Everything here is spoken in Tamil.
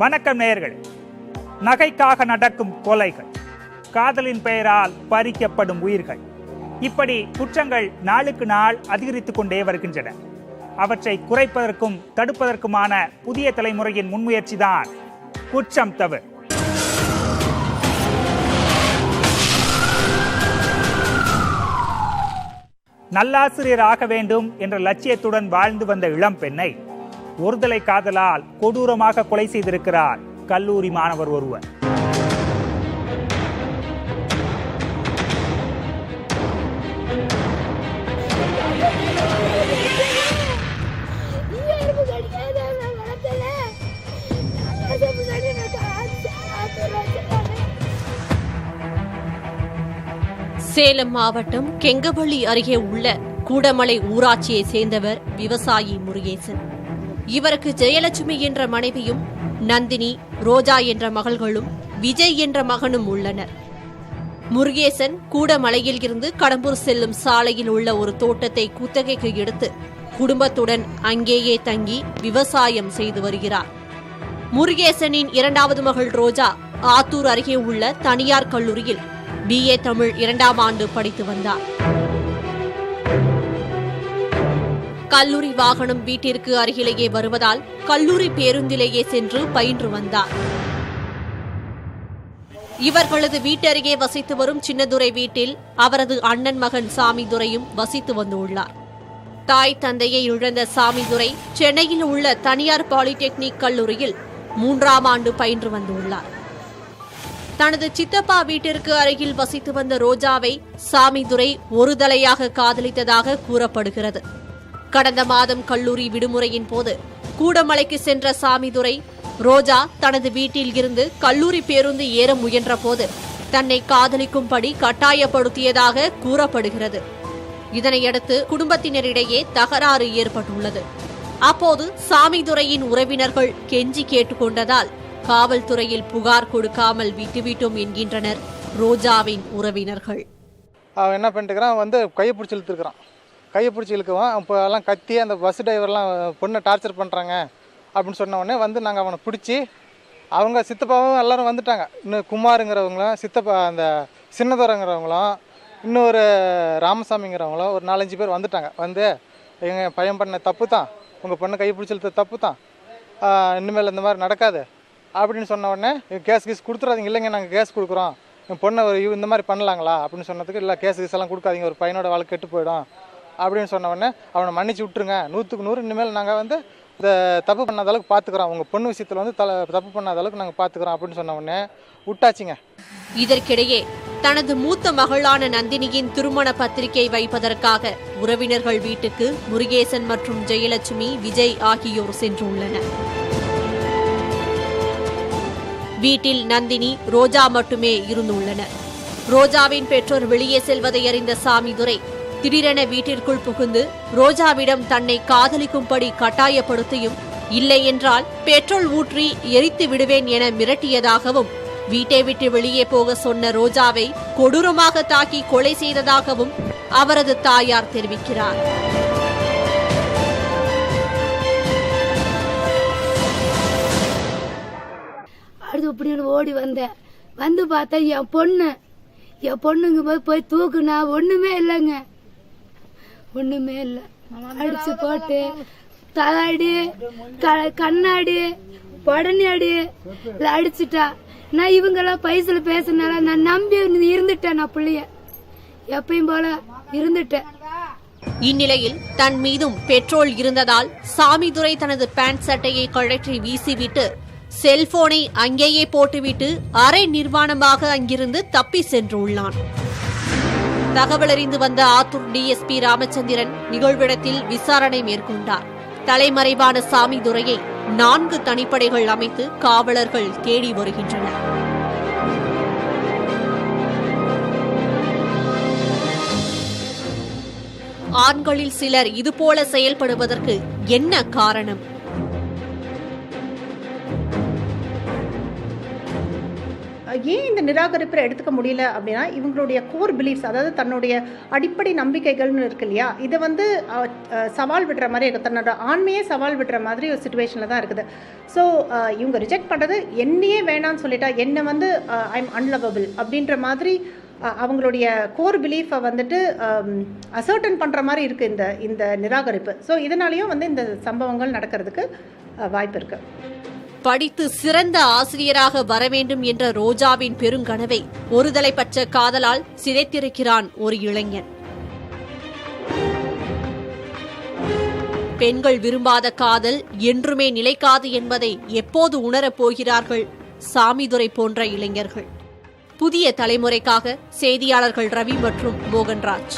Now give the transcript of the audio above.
வணக்கம் நேயர்களே. நகைக்காக நடக்கும் கொலைகள், காதலின் பெயரால் பறிக்கப்படும் உயிர்கள், இப்படி குற்றங்கள் நாளுக்கு நாள் அதிகரித்துக் கொண்டே வருகின்றன. அவற்றை குறைப்பதற்கும் தடுப்பதற்குமான புதிய தலைமுறையின் முன்முயற்சிதான் குற்றம் தவிர. நல்லாசிரியர் ஆக வேண்டும் என்ற லட்சியத்துடன் வாழ்ந்து வந்த இளம் பெண்ணை ஒருதலை காதலால் கொடூரமாக கொலை செய்திருக்கிறார் கல்லூரி மாணவர் ஒருவர். சேலம் மாவட்டம் கெங்கவள்ளி அருகே உள்ள கூடமலை ஊராட்சியை சேர்ந்தவர் விவசாயி முருகேசன். இவருக்கு ஜெயலட்சுமி என்ற மனைவியும், நந்தினி, ரோஜா என்ற மகள்களும், விஜய் என்ற மகனும் உள்ளனர். முருகேசன் கூடமலையில் இருந்து கடம்பூர் செல்லும் சாலையில் உள்ள ஒரு தோட்டத்தை குத்தகைக்கு எடுத்து குடும்பத்துடன் அங்கேயே தங்கி விவசாயம் செய்து வருகிறார். முருகேசனின் இரண்டாவது மகள் ரோஜா ஆத்தூர் அருகே உள்ள தனியார் கல்லூரியில் BA தமிழ் 2ஆம் ஆண்டு படித்து வந்தார். கல்லூரி வாகனம் வீட்டிற்கு அருகிலேயே வருவதால் கல்லூரி பேருந்திலேயே சென்று பயின்று வந்தார். இவர்களது வீட்டருகே வசித்து வரும் சின்னதுரை வீட்டில் அவரது அண்ணன் மகன் சாமிதுரையும் வசித்து வந்துள்ளார். தாய் தந்தையை இழந்த சாமிதுரை சென்னையில் உள்ள தனியார் பாலிடெக்னிக் கல்லூரியில் 3ஆம் ஆண்டு பயின்று வந்துள்ளார். தனது சித்தப்பா வீட்டிற்கு அருகில் வசித்து வந்த ரோஜாவை சாமிதுரை ஒரு தலையாக காதலித்ததாக கூறப்படுகிறது. கடந்த மாதம் கல்லூரி விடுமுறையின் போது கூடமலைக்கு சென்ற சாமிதுரை ரோஜா தனது வீட்டில் இருந்து கல்லூரி பேருந்து ஏற முயன்ற போது தன்னை காதலிக்கும்படி கட்டாயப்படுத்தியதாக கூறப்படுகிறது. இதனையடுத்து குடும்பத்தினரிடையே தகராறு ஏற்பட்டுள்ளது. அப்போது சாமிதுரையின் உறவினர்கள் கெஞ்சி கேட்டுக்கொண்டதால் காவல்துறையில் புகார் கொடுக்காமல் விட்டுவிட்டோம் என்கின்றனர் ரோஜாவின் உறவினர்கள். அவன் என்ன பண்ணிட்டுக்கிறான், கையை பிடிச்சி இழுத்துருக்கிறான். கையை பிடிச்சி இழுக்குவான். இப்போ எல்லாம் கத்தி அந்த பஸ் டிரைவர்லாம் பொண்ணை டார்ச்சர் பண்ணுறாங்க அப்படின்னு சொன்ன உடனே நாங்கள் அவனை பிடிச்சி, அவங்க சித்தப்பாவும் எல்லோரும் வந்துட்டாங்க. இன்னும் குமாருங்கிறவங்களும், சித்தப்பா அந்த சின்னதுரைங்கிறவங்களும், இன்னொரு ராமசாமிங்கிறவங்களும் ஒரு 4-5 பேர் வந்துட்டாங்க. எங்கள் பையன் பண்ண தப்பு தான், உங்கள் பொண்ணை கையை பிடிச்சி இழுத்த தப்பு தான், இனிமேல் இந்த மாதிரி நடக்காது அப்படின்னு சொன்ன உடனே கேஸ் கொடுத்துறாதீங்க. இல்லைங்க, நாங்கள் கேஸ் கொடுக்குறோம், என் பொண்ணை இந்த மாதிரி பண்ணலாங்களா அப்படின்னு சொன்னதுக்கு, இல்லை கேஸ் எல்லாம் கொடுக்காதீங்க, ஒரு பையனோட வாழ்க்கை கெட்டு போயிடும் அப்படின்னு சொன்ன உடனே அவனை மன்னிச்சு விட்டுருங்க, 100க்கு 100 இனிமேல் நாங்கள் இந்த தப்பு பண்ணாத அளவுக்கு பார்த்துக்குறோம், உங்கள் பொண்ணு விஷயத்தில் தப்பு பண்ணாத அளவுக்கு நாங்கள் பார்த்துக்குறோம் அப்படின்னு சொன்ன உடனே விட்டாச்சுங்க. இதற்கிடையே தனது மூத்த மகளான நந்தினியின் திருமண பத்திரிகை வைப்பதற்காக உறவினர்கள் வீட்டுக்கு முருகேசன் மற்றும் ஜெயலட்சுமி, விஜய் ஆகியோர் சென்றுள்ளனர். வீட்டில் நந்தினி, ரோஜா மட்டுமே இருந்துள்ளனர். ரோஜாவின் பெற்றோர் வெளியே செல்வதை அறிந்த சாமிதுரை திடீரென வீட்டிற்குள் புகுந்து ரோஜாவிடம் தன்னை காதலிக்கும்படி கட்டாயப்படுத்தியும், இல்லை என்றால் பெட்ரோல் ஊற்றி எரித்து விடுவேன் என மிரட்டியதாகவும், வீட்டை விட்டு வெளியே போக சொன்ன ரோஜாவை கொடூரமாக தாக்கி கொலை செய்ததாகவும் அவரது தாயார் தெரிவிக்கிறார். அடுத்து இப்படின்னு ஓடி வந்தேன். பார்த்தா என் பொண்ணுங்க போய் தூக்குனா ஒண்ணுமே இல்லைங்க, ஒண்ணுமே இல்லை. அடிச்சு போட்டு தலாடி, கண்ணாடி, படனி அடி அடிச்சுட்டா. நான் இவங்கெல்லாம் பைசல பேசுனால நான் நம்பி இருந்துட்டேன். நான் பிள்ளைய எப்பயும் போல இருந்துட்டேன். இந்நிலையில் தன் மீதும் பெட்ரோல் இருந்ததால் சாமிதுரை தனது பேண்ட் சட்டையை கழற்றி வீசிவிட்டு செல்போனை அங்கேயே போட்டுவிட்டு அரை நிர்வாணமாக அங்கிருந்து தப்பி சென்றுள்ளான். தகவலறிந்து வந்த ஆத்தூர் DSP ராமச்சந்திரன் நிகழ்விடத்தில் விசாரணை மேற்கொண்டார். தலைமறைவான சாமிதுரையை 4 தனிப்படைகள் அமைத்து காவலர்கள் தேடி வருகின்றனர். ஆண்களில் சிலர் இதுபோல செயல்படுவதற்கு என்ன காரணம்? ஏன் இந்த நிராகரிப்பை எடுத்துக்க முடியல அப்படின்னா இவங்களுடைய கோர் பிலீஃப்ஸ், அதாவது தன்னுடைய அடிப்படை நம்பிக்கைகள்னு இருக்கு இல்லையா, இதை வந்து சவால் விடுற மாதிரி இருக்குது, தன்னோட ஆண்மையே சவால் விடுற மாதிரி ஒரு சுச்சுவேஷனில் தான் இருக்குது. ஸோ இவங்க ரிஜெக்ட் பண்ணுறது என்னையே வேணான்னு சொல்லிட்டா, என்னை வந்து ஐம் அன்லவபிள் அப்படின்ற மாதிரி அவங்களுடைய கோர் பிலீஃபை வந்துட்டு அசர்டன் பண்ணுற மாதிரி இருக்குது இந்த நிராகரிப்பு. ஸோ இதனாலேயும் வந்து இந்த சம்பவங்கள் நடக்கிறதுக்கு வாய்ப்பு இருக்குது. படித்து சிறந்த ஆசிரியராக வர வேண்டும் என்ற ரோஜாவின் பெருங்கனவை ஒருதலை பட்ச காதலால் சிதைத்திருக்கிறான் ஒரு இளைஞன். பெண்கள் விரும்பாத காதல் என்றுமே நிலைக்காது என்பதை எப்போது உணரப் போகிறார்கள் சாமிதுரை போன்ற இளைஞர்கள்? புதிய தலைமுறைக்காக செய்தியாளர்கள் ரவி மற்றும் மோகன்ராஜ்.